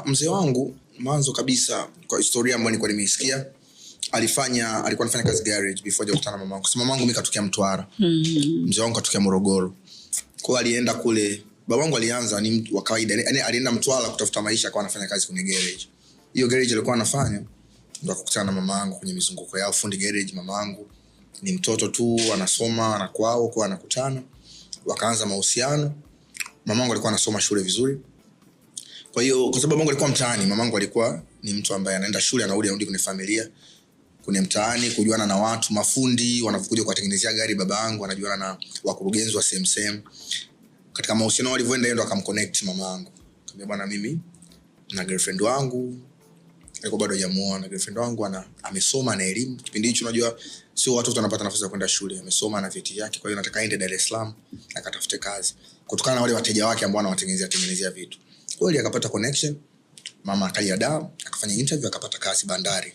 mzee wangu mwanzo kabisa, kwa historia ambayo nilikuwa nimeisikia, alikuwa anafanya kazi garage before kukutana na mamangu. So mamangu mimi katokea Mtwara. Mzee wangu katokea Morogoro. Kwa alienda kule, babangu alianza ni mtu wa kawaida. Yaani alienda Mtwara kutafuta maisha, kwa anafanya kazi kwenye garage. Hiyo garage alikuwa anafanya ndo akakutana na mamangu kwenye mizunguko yao fundi garage. Mamangu ni mtoto tu, anasoma na kwao, kwa anakutana. Wakaanza mahusiano. Mamangu alikuwa anasoma shule vizuri. Kwa hiyo kwa sababu babangu alikuwa mtaani, mamangu alikuwa ni mtu ambaye anaenda shule, anarudi kwenye familia, kwenye mtaani, kujuana na watu, mafundi wanapokuja kuwatengenezea gari. Babangu anajuana na wakurugenzi wa same. Katika mahusiano walivyoenda, yeye ndo akamconnect mamangu. Akamwambia bwana, mimi na girlfriend wangu, alikuwa bado hajamuoa, girlfriend wangu amesoma na elimu. Kipindi hicho unajua sio watu wanapata nafasi ya kwenda shule, amesoma na vyeti yake, kwa hiyo nataka aende Dar es Salaam akatafute kazi kutokana na wale wateja wake ambao wanawatengenezea vitu. Kwa hiyo akapata connection, mama akaja Dar, akafanya interview, akapata kazi bandari.